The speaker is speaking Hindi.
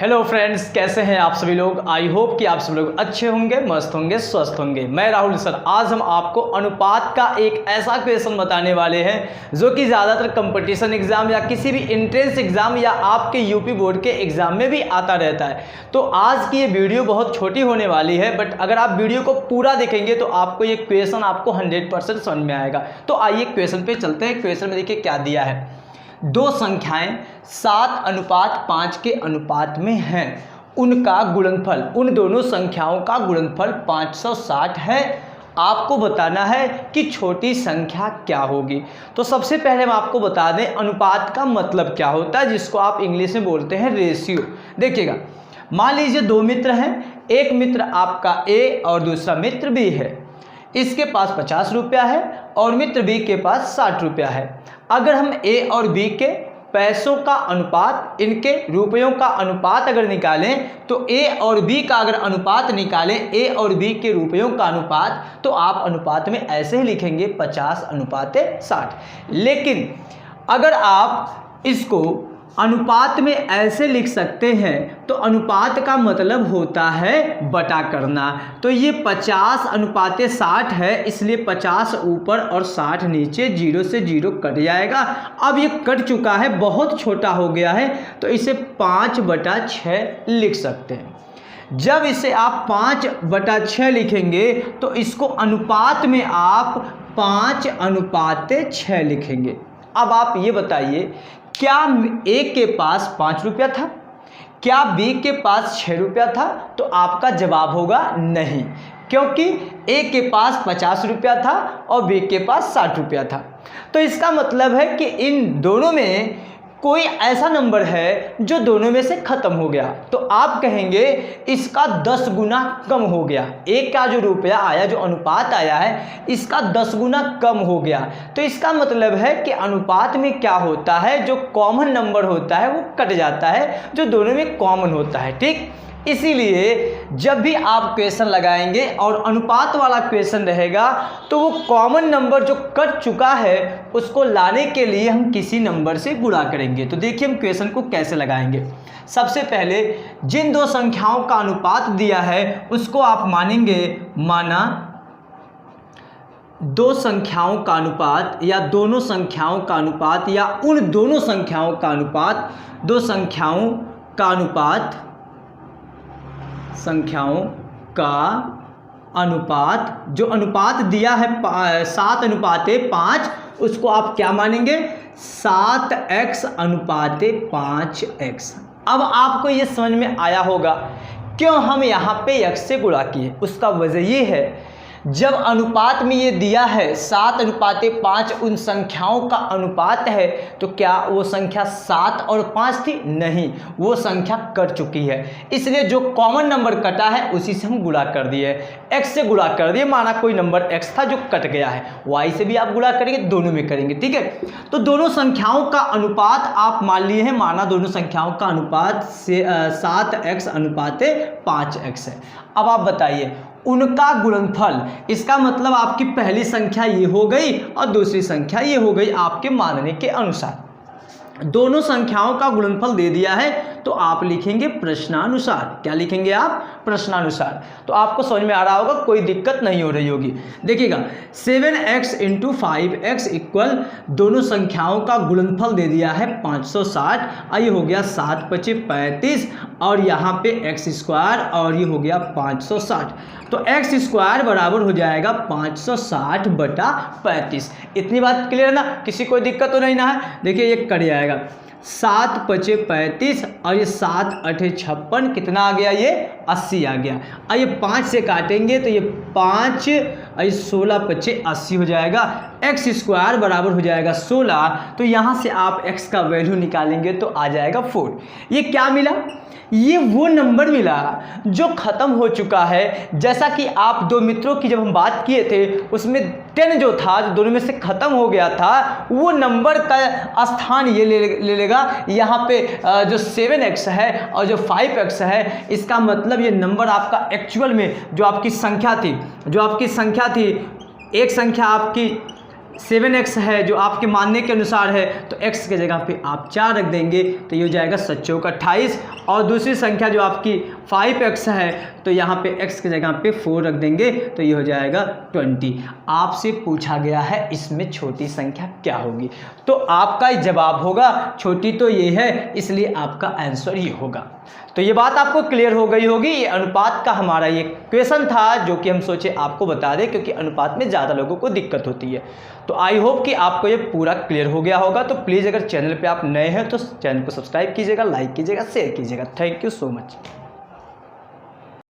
हेलो फ्रेंड्स, कैसे हैं आप सभी लोग। आई होप कि आप सभी लोग अच्छे होंगे, मस्त होंगे, स्वस्थ होंगे। मैं राहुल सर, आज हम आपको अनुपात का एक ऐसा क्वेश्चन बताने वाले हैं जो कि ज़्यादातर कंपटीशन एग्जाम या किसी भी एंट्रेंस एग्जाम या आपके यूपी बोर्ड के एग्जाम में भी आता रहता है। तो आज की ये वीडियो बहुत छोटी होने वाली है, बट अगर आप वीडियो को पूरा देखेंगे तो आपको ये क्वेश्चन आपको 100% समझ में आएगा। तो आइए क्वेश्चन पे चलते हैं। क्वेश्चन में देखिए क्या दिया है। दो संख्याएं 7:5 के अनुपात में हैं, उनका गुणनफल, उन दोनों संख्याओं का गुणनफल 560 है। आपको बताना है कि छोटी संख्या क्या होगी। तो सबसे पहले हम आपको बता दें अनुपात का मतलब क्या होता है, जिसको आप इंग्लिश में बोलते हैं रेशियो। देखिएगा, मान लीजिए दो मित्र हैं, एक मित्र आपका ए और दूसरा मित्र बी है। इसके पास 50 रुपया है और मित्र बी के पास 60 रुपया है। अगर हम ए और बी के पैसों का अनुपात, इनके रुपयों का अनुपात अगर निकालें तो ए और बी का अगर अनुपात निकालें, ए और बी के रुपयों का अनुपात, तो आप अनुपात में ऐसे ही लिखेंगे 50:60। लेकिन अगर आप इसको अनुपात में ऐसे लिख सकते हैं तो अनुपात का मतलब होता है बटा करना। तो ये 50:60 है, इसलिए 50 ऊपर और 60 नीचे, 0 से 0 कट जाएगा। अब ये कट चुका है, बहुत छोटा हो गया है, तो इसे 5/6 लिख सकते हैं। जब इसे आप 5/6 लिखेंगे तो इसको अनुपात में आप 5:6 लिखेंगे। अब आप ये बताइए, क्या ए के पास 5 रुपया था, क्या बी के पास 6 रुपया था? तो आपका जवाब होगा नहीं, क्योंकि ए के पास 50 रुपया था और बी के पास 60 रुपया था। तो इसका मतलब है कि इन दोनों में कोई ऐसा नंबर है जो दोनों में से खत्म हो गया। तो आप कहेंगे इसका 10 गुना कम हो गया। एक का जो रुपया आया, जो अनुपात आया है, इसका 10 गुना कम हो गया। तो इसका मतलब है कि अनुपात में क्या होता है, जो कॉमन नंबर होता है वो कट जाता है, जो दोनों में कॉमन होता है। ठीक, इसीलिए जब भी आप क्वेश्चन लगाएंगे और अनुपात वाला क्वेश्चन रहेगा तो वो कॉमन नंबर जो कट चुका है उसको लाने के लिए हम किसी नंबर से गुणा करेंगे। तो देखिए हम क्वेश्चन को कैसे लगाएंगे। सबसे पहले जिन दो संख्याओं का अनुपात दिया है उसको आप मानेंगे, माना दो संख्याओं का अनुपात या दोनों संख्याओं का अनुपात या उन दोनों संख्याओं का अनुपात, दो संख्याओं का अनुपात, संख्याओं का अनुपात, जो अनुपात दिया है 7:5, उसको आप क्या मानेंगे, 7x/5x। अब आपको ये समझ में आया होगा क्यों हम यहाँ पे x से गुणा किए। उसका वजह ये है, जब अनुपात में ये दिया है 7:5 उन संख्याओं का अनुपात है, तो क्या वो संख्या 7 और 5 थी? नहीं, वो संख्या कट चुकी है। इसलिए जो कॉमन नंबर कटा है उसी से हम गुणा कर दिए, x से गुणा कर दिए। माना कोई नंबर x था जो कट गया है, y से भी आप गुणा करेंगे, दोनों में करेंगे। ठीक है, तो दोनों संख्याओं का अनुपात आप मान लिए हैं, माना दोनों संख्याओं का अनुपात से 7x/5x है। अब आप बताइए उनका गुणनफल, इसका मतलब आपकी पहली संख्या ये हो गई और दूसरी संख्या ये हो गई। आपके मानने के अनुसार दोनों संख्याओं का गुणनफल दे दिया है, तो आप लिखेंगे प्रश्नानुसार। क्या लिखेंगे आप? प्रश्नानुसार। तो आपको समझ में आ रहा होगा, कोई दिक्कत नहीं हो रही होगी। देखिएगा, 7x × 5x इक्वल, दोनों संख्याओं का गुणनफल दे दिया है 560। ये हो गया 7×5 = 35 और यहाँ पे x² और ये हो गया 560। तो x² बराबर हो जाएगा 560/35। इतनी बात क्लियर है ना? किसी कोई दिक्कत तो नहीं ना है? देखिए ये कट जाएगा, 7×5 और ये 7×8 = 56, कितना आ गया? ये 80 आ गया। और ये 5 से काटेंगे तो ये 5 और ये 16×5 = 80 हो जाएगा। x² बराबर हो जाएगा 16। तो यहाँ से आप x का वैल्यू निकालेंगे तो आ जाएगा 4। ये क्या मिला? ये वो नंबर मिला जो ख़त्म हो चुका है। जैसा कि आप दो मित्रों की जब हम बात किए थे उसमें 10 जो था, जो दोनों में से ख़त्म हो गया था, वो नंबर का स्थान ये ले लेगा। यहाँ पे जो 7x है और जो 5x है, इसका मतलब ये नंबर आपका एक्चुअल में जो आपकी संख्या थी, एक संख्या आपकी 7x है जो आपके मानने के अनुसार है, तो x के जगह पे आप 4 रख देंगे तो ये हो जाएगा 7 चौक 28। और दूसरी संख्या जो आपकी 5x है तो यहाँ पे x की जगह पे 4 रख देंगे तो ये हो जाएगा 20। आपसे पूछा गया है इसमें छोटी संख्या क्या होगी, तो आपका जवाब होगा छोटी तो ये है, इसलिए आपका आंसर ये होगा। तो ये बात आपको क्लियर हो गई होगी। ये अनुपात का हमारा ये क्वेश्चन था जो कि हम सोचे आपको बता दें, क्योंकि अनुपात में ज़्यादा लोगों को दिक्कत होती है। तो आई होप कि आपको ये पूरा क्लियर हो गया होगा। तो प्लीज़ अगर चैनल पे आप नए हैं तो चैनल को सब्सक्राइब कीजिएगा, लाइक कीजिएगा, शेयर कीजिएगा। Thank you so much.